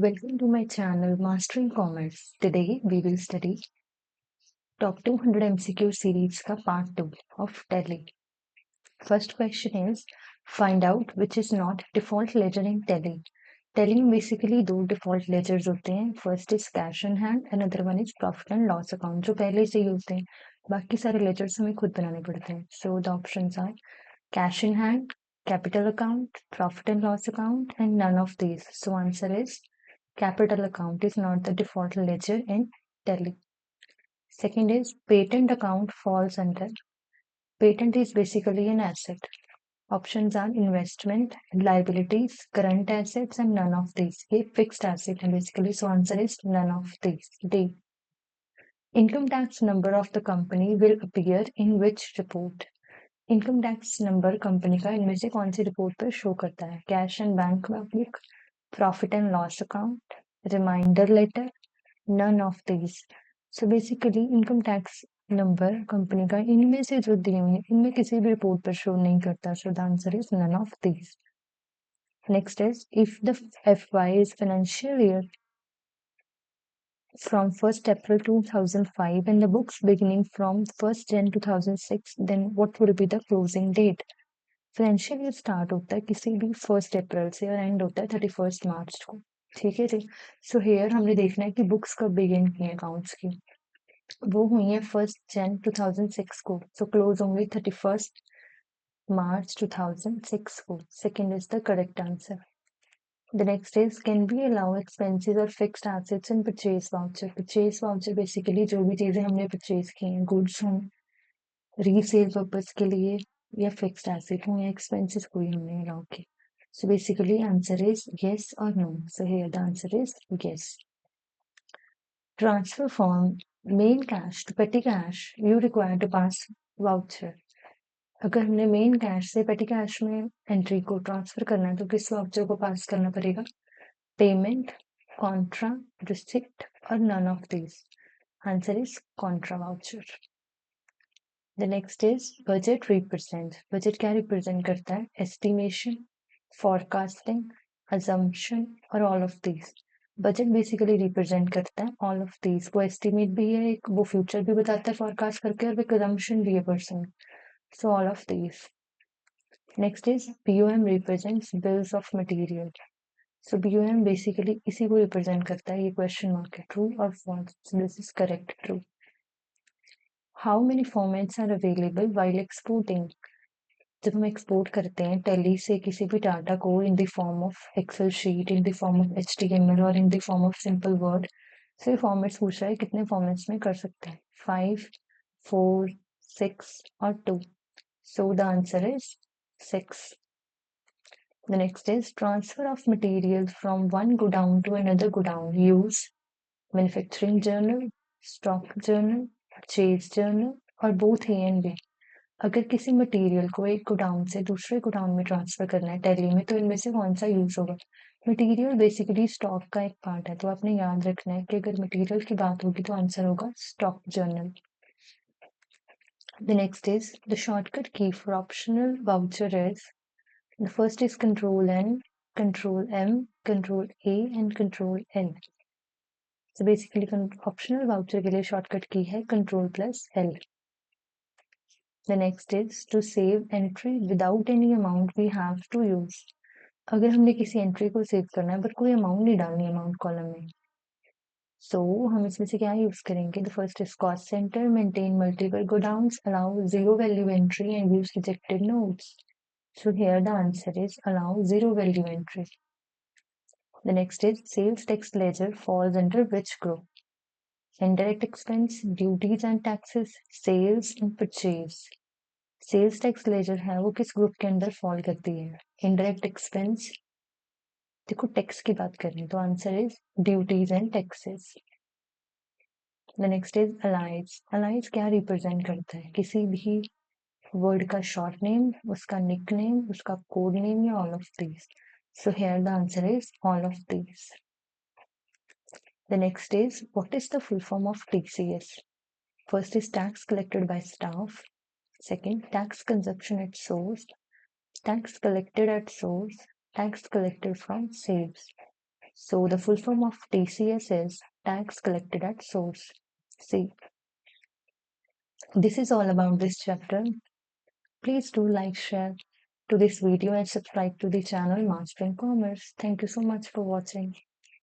Welcome to my channel Mastering Commerce. Today we will study Top 200 MCQ series का part 2 of Tally. First question is find out which is not default ledger in Tally. Tally में basically दो default ledgers होते हैं. First is cash in hand and another one is profit and loss account जो पहले से ही होते हैं. बाकी सारे ledgers हमें खुद बनाने पड़ते हैं. So the options are cash in hand, capital account, profit and loss account, and none of these. So answer is capital account is not the default ledger in Tally. Second is patent account falls under. Patent is basically an asset. Options are investment, liabilities, current assets, and none of these. A fixed asset, and basically, so answer is none of these. D. Income tax number of the company will appear in which report? Income tax number company का इनमें से कौन सी report पर show करता है? Cash and bank book, profit and loss account, reminder letter, none of these. So basically income tax number company का इनमें से जो दिए हुए हैं इनमें किसी भी रिपोर्ट पर शो नहीं करता. So the answer is none of these. Next is if the FY is financial year from 1st April 2005 and the books beginning from 1st Jan 2006, then what would be the closing date? Financial year start होता है किसी भी 1st अप्रैल से और and होता है 31st मार्च को. ठीक है जी. सो हेयर हमने देखना है कि बुक्स कब बिगिन की हैं अकाउंट्स की. वो हुई है 1st Jan 2006 को. सो क्लोज होंगे 31st March 2006 को. Second is the correct answer. The next is can we allow expenses or fixed assets in purchase voucher? Purchase voucher basically जो भी चीजें हमने परचेज की हैं गुड्स हों रीसेल पर्पज के लिए या फिक्स्ड एसेट हों या एक्सपेंसेस कोई हमने अलाउ की. So basically answer is yes or no. So here the answer is yes. Transfer from main cash to petty cash you require to pass voucher. अगर हमने मेन कैश से पेटी cash में एंट्री को transfer करना है तो किस वाउचर को पास करना पड़ेगा? पेमेंट, कॉन्ट्रा, रिसिप्ट और none of this. Answer is contra voucher. The next is budget represent. Budget क्या रिप्रेजेंट करता है? एस्टिमेशन, फोरकास्टिंग, अजम्पशन और all of this. Budget basically represent करता है ऑल ऑफ दिस. वो एस्टिमेट भी है, एक वो फ्यूचर भी बताता है फोरकास्ट करके और एक अजम्पशन भी है person. So all of this. Next is BOM represents bills of material. So BOM basically इसी को रिप्रेजेंट करता है. ये क्वेश्चन मार्क है. ट्रू और false? This is correct. True. How many formats are available while exporting. जब हम export करते हैं टेली से किसी भी डाटा को in the form of Excel sheet, in the form of HTML और in the form of simple word, so ये फॉर्मेट्स पूछ रहा है कितने फॉर्मेट्स में कर सकते हैं? 5, 4, 6 और 2. सो the answer is 6. The next is transfer of material from one godown to another godown. Use manufacturing journal, stock journal, purchase journal और both A and B. अगर किसी मटेरियल को एक गोडाउन से दूसरे गोडाउन में ट्रांसफर करना है टैली में तो इनमें से कौन सा यूज होगा? मटेरियल बेसिकली स्टॉक का एक पार्ट है तो आपने याद रखना है कि अगर मटेरियल की बात होगी तो आंसर होगा stock journal. The next is the shortcut key for optional voucher is the first is Control N, Control M, Control A and Control L. So basically optional voucher के लिए shortcut key है Control plus L. The next is to save entry without any amount we have to use. अगर हमने किसी entry को save करना है but कोई अमाउंट नहीं डालनी अमाउंट कॉलम में सो हम इसमें से क्या यूज करेंगे? The first is cost centre, maintain multiple godowns, allow zero value entry and use rejected notes. So here the answer is allow zero value entry. The next is sales tax ledger falls under which group? Indirect expense, duties and taxes, sales and purchase. Sales tax ledger है वो किस group के अंदर fall करती है? Indirect expense. देखो tax की बात करें तो answer is duties and taxes. The next is alias. Alias क्या रिप्रेजेंट करता है? किसी भी वर्ड का शॉर्ट नेम, उसका निक नेम, उसका कोड नेम या all of these. So here the answer is all of these. The next is what is the full form of TCS? First is tax collected by staff. Second, tax consumption at source, tax collected at source, tax collected from sales. So the full form of TCS is tax collected at source. See, this is all about this chapter. Please do like, share to this video and subscribe to the channel Mastering Commerce. Thank you so much for watching.